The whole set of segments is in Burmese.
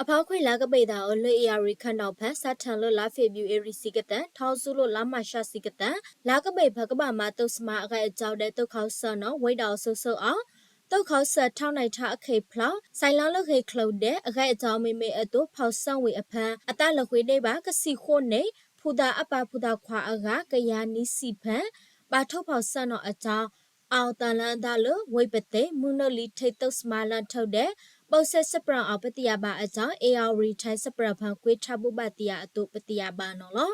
เพาคุยลากระเบดาเลยเอริคันดาวแพสัทันโลลาเฟบิวเอริสิกตันทาวซูโลลามาชาสิกตันลากระเบพกบามาตุสมาไกเจ้าเดตุเขาสนอไว้ดาวโซโซเอาတုတ်ခေါဆတ်ထောင်းနိုင်တာအခေဖလောက်ဆိုင်လောင်းလခေခလုတ်တဲ့အခိုက်အကြောင်းမေမေအတူဖောက်ဆန့်ဝေအဖန်အတလခွေနေပါကစီခိုနေဖူတာအပဖူတာခွာအကကရနီစီဖန်ပါထုတ်ဖောက်ဆန့်တော့အကြောင်းအောင်တန်လန်ဒါလဝိပတေမုနလီထိတ်တုတ်စမာလန်ထုတ်တဲ့ပုတ်ဆက်စပရအောင်ပတိယပါအကြောင်း AR ထိုင်းစပရဖန်ကွေးထပ်ဖို့ပတိယအတူပတိယပါနော်လော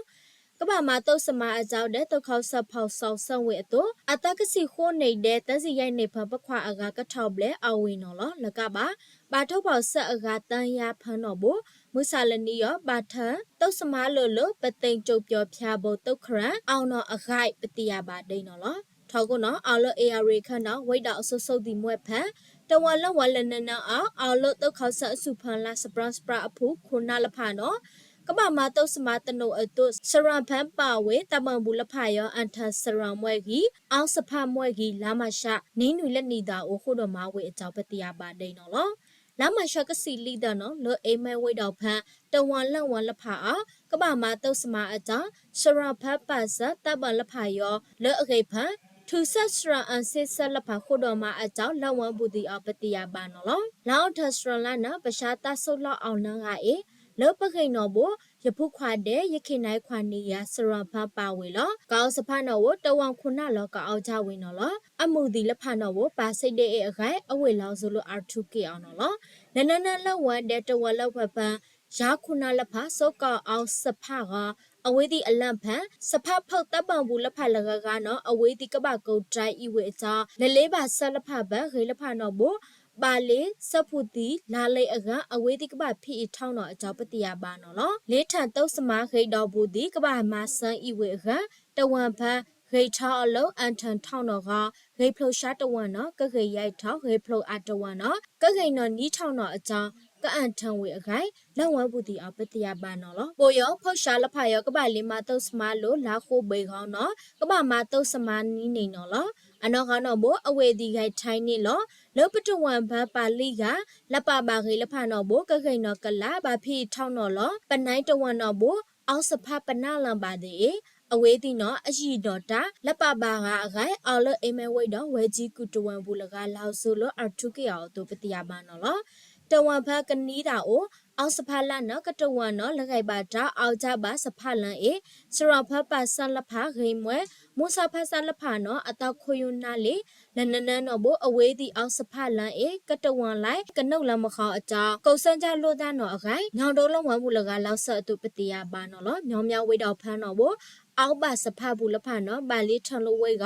ကဘာမတုတ်စမအကြောင်းတဲ့တုတ်ခေါဆပ်ဖောက်ဆောင်ဆံဝေအတူအတကစီခိုးနေတဲ့တစီရိုက်နေဖန်ပခွာအကကထောက်ပလဲအဝင်းနော်လောလကပါပါထုတ်ဖောက်ဆက်အကတန်ရဖန်တော့ဘူးမုဆာလနီယောပါထန်တုတ်စမလို့ပသိန်ကျုပ်ပြောဖျားဖို့တုတ်ခရန်အောင်တော့အခိုက်ပတိယပါဒိန်နော်လောထောက်ကုနော်အော်လော AR ခန့်တော့ဝိတ်တော့အဆုဆုပ်ဒီမွဲ့ဖန်တဝလဝလနနအော်လောတုတ်ခေါဆပ်အစုဖန်လာစပရစပရအဖူခုနာလဖာနော်ကဘာမတုတ်စမတနုအတုစရံဖန်ပါဝေတမန်ဘူးလဖာယောအန်ထစရံမွဲကြီးအောင်စဖမွဲကြီးလာမရှာနင်းနွေလက်နေတာအိုခုတော်မဝေအကြောပတိယပါဒိန်နော်လောလာမရှာကစီလီဒနော်လောအိမဲဝိတော်ဖန်တဝလန်ဝလဖာကဘာမတုတ်စမအကြောစရံဖန်ပါစတမန်လဖာယောလောအခေဖန်သူဆက်စရအန်စစ်ဆက်လဖာခုတော်မှာအကြောင်းလက်ဝန်းဘူးဒီအပတိယပါနော်လောလောက်ထစရလာနပရှာတဆုလောက်အောင်နငါအေလောပခိန်နော်ဘောရဖုခွာတဲ့ရခိနိုင်ခွာနေရစရဖပါဝေလောကောင်းစဖနော်ဝတဝံခုနလောကအောင်ကြဝင်နော်လောအမှုဒီလဖနော်ဝပါစိတ်တဲ့အခိုင်အဝေလောဆိုလို့ R2K အောင်နော်လောနနနလဝတဲ့တဝလောက်ဖပန်ရာခုနလဖစောကအောင်စဖကအဝေးဒီအလန့်ဖန်စဖဖောက်တပ်ပံဘူးလဖလကကနော်အဝေးဒီကပကုတ်တိုင်းဤဝေအကြောင်းလလေးပါဆက်လဖဘခေလဖနော်ဘောပါလေစဖူတီလာလေအကအဝေးဒီကပဖီထောင်းတော့အကြောင်းပတိယပါနော်လောလေးထန်တုတ်စမခိတော်ဘူးဒီကပမဆန်းဤဝေအကတဝံဖန်ဂိတ်ထောင်းအလုံးအန်ထန်ထောင်းတော့ကဂိတ်ဖလို့ရှာတဝံနော်ကဂိတ်ရိုက်ထောင်းဂိတ်ဖလို့အတဝံနော်ကဂိတ်နော်နီးထောင်းတော့အကြောင်းကအန်ထန်ဝေအခိုင်လက်ဝဲဘူးတီအပတိယပါနော်လောပိုယောဖောက်ရှာလဖာယောကပလေးမတုတ်စမလို့လာခိုးဘေခေါင်းနော်ကပမတုတ်စမနီးနေနော်လောအနောကောင်းတော့ဘောအဝေဒီခိုင်ထိုင်းနေလောလောပတဝံဘပါလိကလက်ပပါခေလဖာနော်ဘောကခိန်နော်ကလာဘာဖီထောင်းနော်လောပနိုင်တဝံနော်ဘောအောက်စဖပနာလံပါသေးအဝေးတီနော်အရှိတော်တာလက်ပပါကအခိုင်အော်လအိမဲဝိတ်တော့ဝဲကြီးကူတဝံဘူးလကလောက်ဆိုလို့အထုကေအောင်တို့ပတိယပါနော်လောတဝံဖကနီးတာအိုအောင်စဖလာနော်ကတဝံနော်လခိုင်ပါတာအောက်ကြပါစဖလန်အေစရဖပါဆန်လဖခိမွဲမုစဖဆန်လဖနော်အတောက်ခွယနာလေနနနနော်ဘအဝေးတီအောင်စဖလန်အေကတဝံလိုက်ကနုတ်လမခေါအကြောင်းကုတ်စန်းကြလို့သားနော်အခိုင်ညောင်တုံးလုံးဝဘူးလကလောက်ဆက်အတုပတိယပါနော်လောမြောင်မြောင်ဝိတော်ဖန်းနော်ဘအောက်ပါစဖဘူးလဖနော်ပါလေးထန်လို့ဝဲက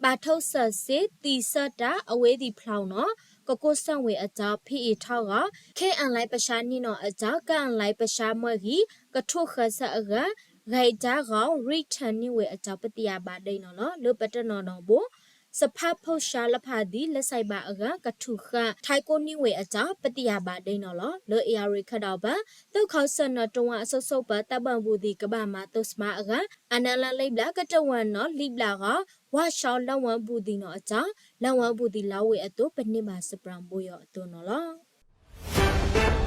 ပါထုတ်ဆက်စစ်တီဆက်တာအဝေးတီဖောင်းနော်ကကိုဆန့်ဝေအကြောင်းဖီအထောက်ကခဲအန်လိုက်ပရှာနီနော်အကြောင်းကန်လိုက်ပရှာမွဲကြီးကထုခဆအကဂိုင်တာကောင် return နီဝေအကြောင်းပတိယပါဒိန်နော်လို့ပတနော်နော်ဘောစဖဖုရှာလဖာဒီလက်ဆိုင်ပါအကကထုခထိုင်ကိုနီဝေအကြောင်းပတိယပါဒိန်နော်လို့ AR ခတ်တော့ပါတုတ်ခေါဆန်နော်တဝအဆုပ်ဆုပ်ပါတပံဘူးဒီကဘာမတုစမအကအနလလိပ်လာကတဝန်နော်လိပ်လာကဝါရှောင်းလဝံဘူးဒီနော်အကြောင်းလဝံဘူးဒီလာဝေအတူပနိမစပရံဘူယောအတူနော်